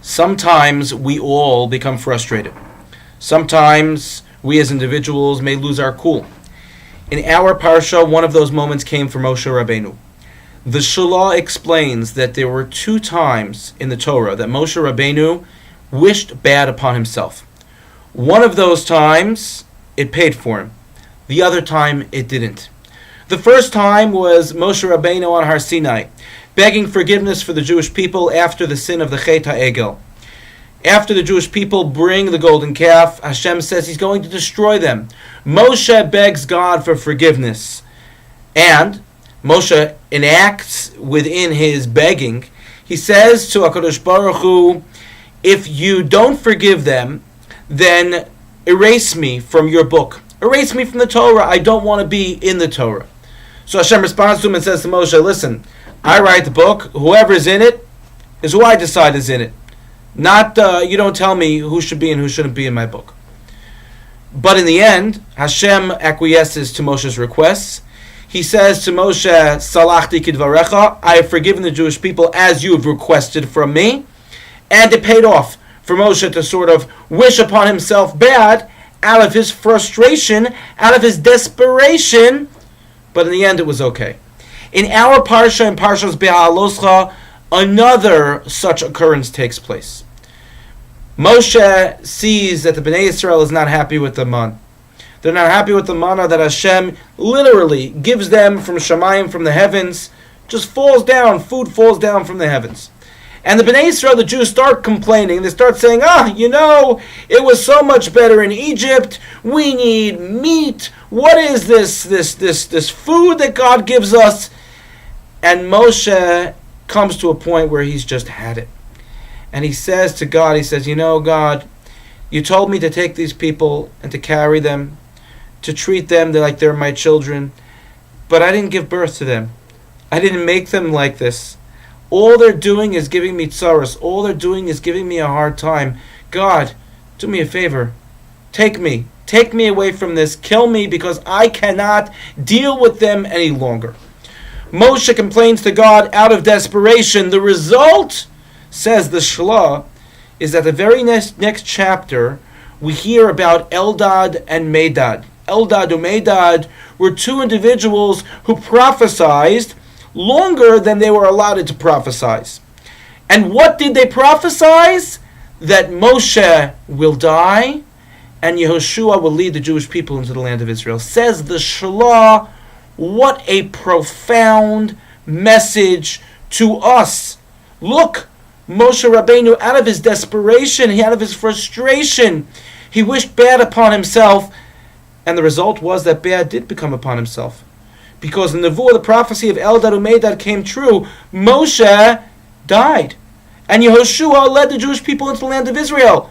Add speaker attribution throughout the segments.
Speaker 1: Sometimes we all become frustrated. Sometimes we as individuals may lose our cool. In our parsha, one of those moments came for Moshe Rabbeinu. The Shalah explains that there were 2 times in the Torah that Moshe Rabbeinu wished bad upon himself. One of those times, it paid for him. The other time, it didn't. The first time was Moshe Rabbeinu on Har Sinai, begging forgiveness for the Jewish people after the sin of the Chet HaEgel. After the Jewish people bring the golden calf, Hashem says He's going to destroy them. Moshe begs God for forgiveness. And Moshe enacts within his begging, he says to HaKadosh Baruch Hu, if you don't forgive them, then erase me from your book. Erase me from the Torah. I don't want to be in the Torah. So Hashem responds to him and says to Moshe, listen, I write the book. Whoever's in it is who I decide is in it. Not, you don't tell me who should be and who shouldn't be in my book. But in the end, Hashem acquiesces to Moshe's requests. He says to Moshe, Salachti kidvarecha, I have forgiven the Jewish people as you have requested from me. And it paid off for Moshe to sort of wish upon himself bad out of his frustration, out of his desperation. But in the end, it was okay. In our parsha, in Parshas Behaaloscha, another such occurrence takes place. Moshe sees that the Bnei Yisrael is not happy with the man. They're not happy with the manna that Hashem literally gives them from Shamayim, from the heavens. Just falls down, food falls down from the heavens. And the Bnei Yisrael, the Jews, start complaining. They start saying, it was so much better in Egypt. We need meat. What is this food that God gives us? And Moshe comes to a point where he's just had it. And he says to God, God, you told me to take these people and to carry them, to treat them like they're my children, but I didn't give birth to them. I didn't make them like this. All they're doing is giving me tsaros. All they're doing is giving me a hard time. God, do me a favor. Take me away from this. Kill me because I cannot deal with them any longer. Moshe complains to God out of desperation. The result, says the Shlah, is that the very next chapter we hear about Eldad and Medad. Eldad and Medad were 2 individuals who prophesied longer than they were allotted to prophesize. And what did they prophesize? That Moshe will die and Yehoshua will lead the Jewish people into the land of Israel. Says the Shalah, what a profound message to us. Look, Moshe Rabbeinu, out of his desperation, out of his frustration, he wished bad upon himself, and the result was that bad did become upon himself. Because the nevuah, the prophecy of Eldad and Medad came true. Moshe died, and Yehoshua led the Jewish people into the land of Israel.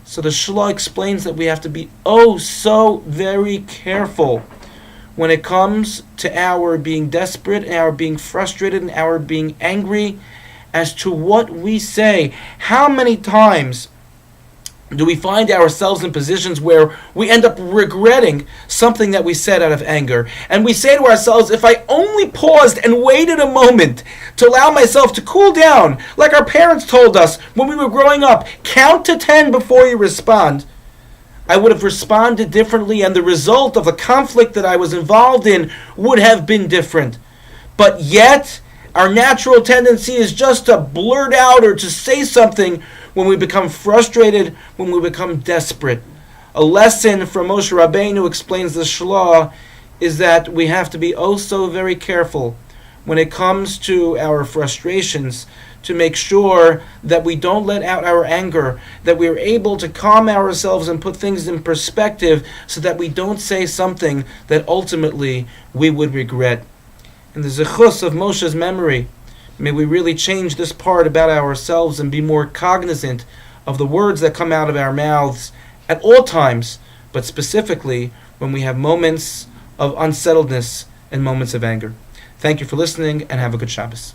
Speaker 1: So the Shalah explains that we have to be so very careful when it comes to our being desperate, and our being frustrated, and our being angry as to what we say. How many times do we find ourselves in positions where we end up regretting something that we said out of anger? And we say to ourselves, if I only paused and waited a moment to allow myself to cool down, like our parents told us when we were growing up, count to 10 before you respond, I would have responded differently, and the result of the conflict that I was involved in would have been different. But yet, our natural tendency is just to blurt out or to say something when we become frustrated, when we become desperate. A lesson from Moshe Rabbeinu, explains the Shalah, is that we have to be so very careful when it comes to our frustrations, to make sure that we don't let out our anger, that we are able to calm ourselves and put things in perspective so that we don't say something that ultimately we would regret. In the zechus of Moshe's memory, may we really change this part about ourselves and be more cognizant of the words that come out of our mouths at all times, but specifically when we have moments of unsettledness and moments of anger. Thank you for listening, and have a good Shabbos.